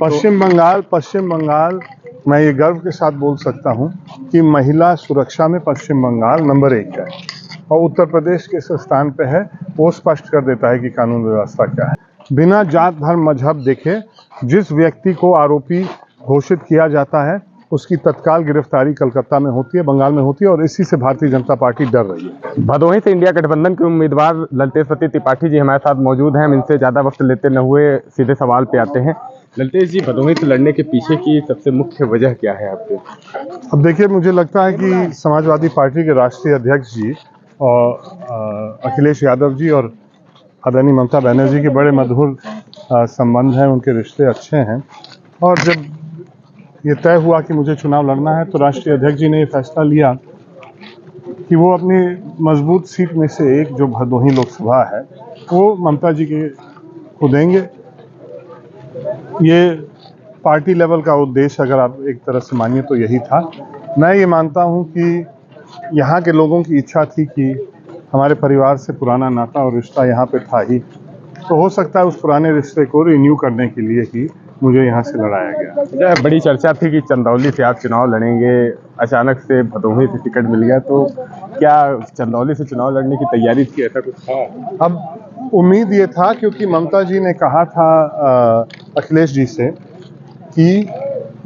पश्चिम बंगाल मैं ये गर्व के साथ बोल सकता हूँ कि महिला सुरक्षा में पश्चिम बंगाल नंबर 1 है और उत्तर प्रदेश के इस स्थान पे है। वो स्पष्ट कर देता है कि कानून व्यवस्था क्या है। बिना जात धर्म मजहब देखे जिस व्यक्ति को आरोपी घोषित किया जाता है उसकी तत्काल गिरफ्तारी कलकत्ता में होती है, बंगाल में होती है और इसी से भारतीय जनता पार्टी डर रही है। भदोही से इंडिया गठबंधन के उम्मीदवार ललतेश पति त्रिपाठी जी हमारे साथ मौजूद हैं। हम इनसे ज़्यादा वक्त लेते न हुए सीधे सवाल पे आते हैं। ललतेश जी, भदोही से लड़ने के पीछे की सबसे मुख्य वजह क्या है आपके? अब देखिए, मुझे लगता है कि समाजवादी पार्टी के राष्ट्रीय अध्यक्ष जी और अखिलेश यादव जी और आदरणीय ममता बनर्जी के बड़े मधुर संबंध हैं, उनके रिश्ते अच्छे हैं। और जब ये तय हुआ कि मुझे चुनाव लड़ना है तो राष्ट्रीय अध्यक्ष जी ने ये फैसला लिया कि वो अपनी मजबूत सीट में से एक जो भदोही लोकसभा है वो ममता जी को देंगे। ये पार्टी लेवल का उद्देश्य अगर आप एक तरह से मानिए तो यही था। मैं ये मानता हूँ कि यहाँ के लोगों की इच्छा थी कि हमारे परिवार से पुराना नाता और रिश्ता यहाँ पे था ही, तो हो सकता है उस पुराने रिश्ते को रिन्यू करने के लिए ही मुझे यहाँ से लड़ाया गया। बड़ी चर्चा थी कि चंदौली से आप चुनाव लड़ेंगे, अचानक से भदोही से टिकट मिल गया, तो क्या चंदौली से चुनाव लड़ने की तैयारी थी, ऐसा कुछ था? अब उम्मीद ये था क्योंकि ममता जी ने कहा था अखिलेश जी से कि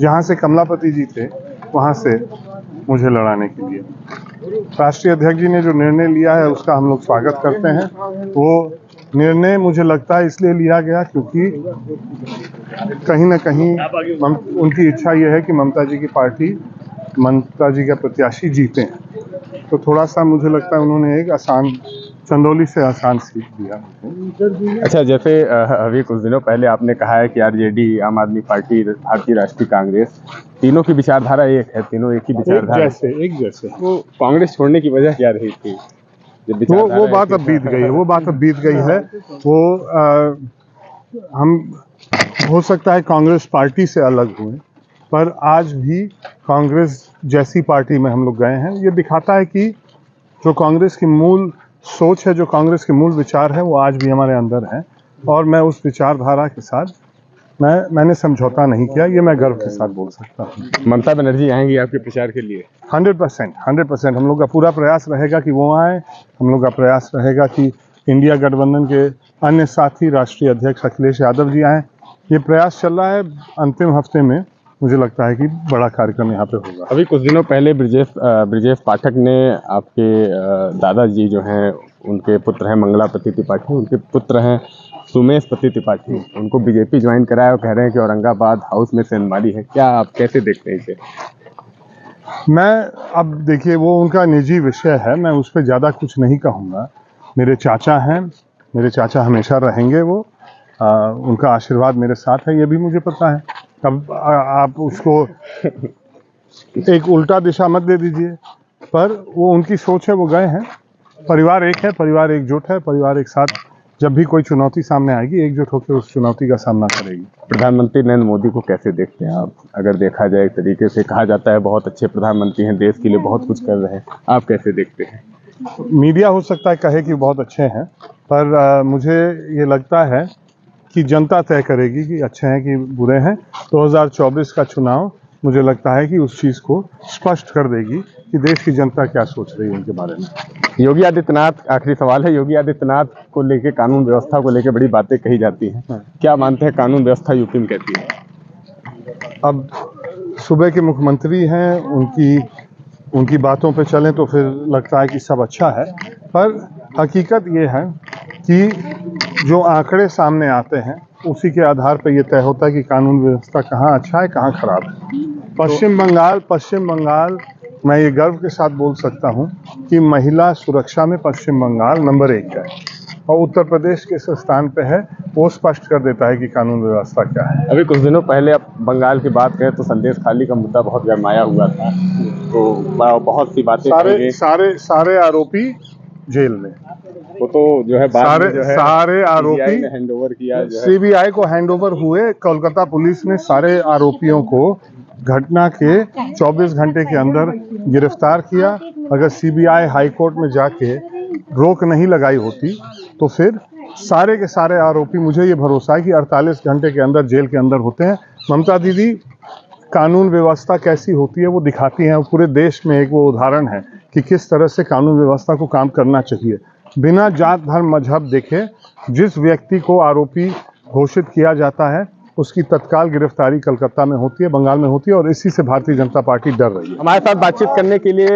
जहाँ से कमलापति जी थे वहाँ से मुझे लड़ाने के लिए। राष्ट्रीय अध्यक्ष जी ने जो निर्णय लिया है उसका हम लोग स्वागत करते हैं। वो निर्णय मुझे लगता है इसलिए लिया गया क्योंकि कहीं ना कहीं उनकी इच्छा ये है कि ममता जी की पार्टी, ममता जी का प्रत्याशी जीते हैं। तो थोड़ा सा मुझे लगता है उन्होंने एक आसान, चंदौली से आसान सीट दिया। अच्छा, जैसे अभी कुछ दिनों पहले आपने कहा है कि आरजेडी, आम आदमी पार्टी, भारतीय राष्ट्रीय कांग्रेस, तीनों की विचारधारा एक है, तीनों एक ही विचारधारा एक जैसे। वो कांग्रेस छोड़ने की वजह क्या रही थी? वो बात अब बीत गई है, वो बात अब बीत गई है। वो हम हो सकता है कांग्रेस पार्टी से अलग हुए, पर आज भी कांग्रेस जैसी पार्टी में हम लोग गए हैं। ये दिखाता है कि जो कांग्रेस की मूल सोच है, जो कांग्रेस के मूल विचार है, वो आज भी हमारे अंदर है और मैं उस विचारधारा के साथ मैंने समझौता नहीं किया। ये मैं गर्व के साथ बोल सकता हूँ। ममता बनर्जी आएंगी आपके प्रचार के लिए? 100% हम लोग का पूरा प्रयास रहेगा कि वो आए। हम लोग का प्रयास रहेगा कि इंडिया गठबंधन के अन्य साथी राष्ट्रीय अध्यक्ष अखिलेश यादव जी आए। ये प्रयास चल रहा है। अंतिम हफ्ते में मुझे लगता है कि बड़ा कार्यक्रम यहाँ पे होगा। अभी कुछ दिनों पहले ब्रिजेश पाठक ने आपके दादाजी जो हैं, उनके पुत्र हैं मंगलापति त्रिपाठी, उनके पुत्र हैं सुमेश पति त्रिपाठी, उनको बीजेपी ज्वाइन कराया और कह रहे हैं कि औरंगाबाद हाउस में से अनमारी है। क्या आप कैसे देखते हैं इसे? अब देखिए, वो उनका निजी विषय है, मैं उस पर ज़्यादा कुछ नहीं कहूँगा। मेरे चाचा हैं, मेरे चाचा हमेशा रहेंगे। वो उनका आशीर्वाद मेरे साथ है, ये भी मुझे पता है। अब आप उसको एक उल्टा दिशा मत दे दीजिए, पर वो उनकी सोच है, वो गए हैं। परिवार एक है, परिवार एकजुट है, परिवार एक साथ जब भी कोई चुनौती सामने आएगी एकजुट होकर उस चुनौती का सामना करेगी। प्रधानमंत्री नरेंद्र मोदी को कैसे देखते हैं आप? अगर देखा जाए, एक तरीके से कहा जाता है बहुत अच्छे प्रधानमंत्री हैं, देश के लिए बहुत कुछ कर रहे हैं, आप कैसे देखते हैं? मीडिया हो सकता है कहे कि बहुत अच्छे हैं, पर मुझे ये लगता है कि जनता तय करेगी कि अच्छे हैं कि बुरे हैं। 2024 का चुनाव मुझे लगता है कि उस चीज़ को स्पष्ट कर देगी कि देश की जनता क्या सोच रही है उनके बारे में। योगी आदित्यनाथ, आखिरी सवाल है, योगी आदित्यनाथ को लेके, कानून व्यवस्था को लेके बड़ी बातें कही जाती हैं, क्या मानते हैं कानून व्यवस्था यूपी में कैसी है? अब सूबे के मुख्यमंत्री हैं, उनकी बातों पे चलें तो फिर लगता है कि सब अच्छा है, पर हकीकत ये है कि जो आंकड़े सामने आते हैं उसी के आधार पर यह तय होता है कि कानून व्यवस्था कहाँ अच्छा है, कहाँ खराब है। पश्चिम बंगाल मैं ये गर्व के साथ बोल सकता हूँ कि महिला सुरक्षा में पश्चिम बंगाल नंबर 1 है और उत्तर प्रदेश के इस स्थान पे है। वो स्पष्ट कर देता है कि कानून व्यवस्था क्या है। अभी कुछ दिनों पहले आप बंगाल की बात करें तो संदेश खाली का मुद्दा बहुत गरमाया हुआ था, तो बहुत सी बातें सारे आरोपी जेल में। वो तो जो है सारे आरोपी हैंड ओवर किया, सीबीआई को हैंड ओवर हुए। कोलकाता पुलिस ने सारे आरोपियों को घटना के 24 घंटे के अंदर गिरफ्तार किया। अगर सीबीआई हाई कोर्ट में जाके रोक नहीं लगाई होती तो फिर सारे के सारे आरोपी, मुझे ये भरोसा है कि 48 घंटे के अंदर जेल के अंदर होते हैं। ममता दीदी कानून व्यवस्था कैसी होती है वो दिखाती हैं, पूरे देश में एक वो उदाहरण है कि किस तरह से कानून व्यवस्था को काम करना चाहिए। बिना जात धर्म मजहब देखे जिस व्यक्ति को आरोपी घोषित किया जाता है उसकी तत्काल गिरफ्तारी कलकत्ता में होती है, बंगाल में होती है, और इसी से भारतीय जनता पार्टी डर रही है। हमारे साथ बातचीत करने के लिए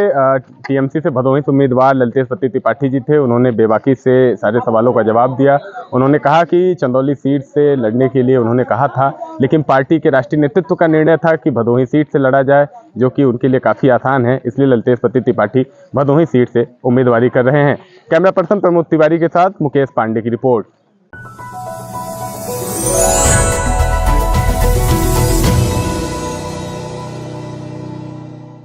टीएमसी से भदोही से उम्मीदवार ललितेशपति त्रिपाठी जी थे। उन्होंने बेबाकी से सारे सवालों का जवाब दिया। उन्होंने कहा कि चंदौली सीट से लड़ने के लिए उन्होंने कहा था, लेकिन पार्टी के राष्ट्रीय नेतृत्व का निर्णय था कि भदोही सीट से लड़ा जाए, जो कि उनके लिए काफ़ी आसान है। इसलिए ललितेशपति त्रिपाठी भदोही सीट से उम्मीदवारी कर रहे हैं। कैमरा पर्सन प्रमोद तिवारी के साथ मुकेश पांडे की रिपोर्ट।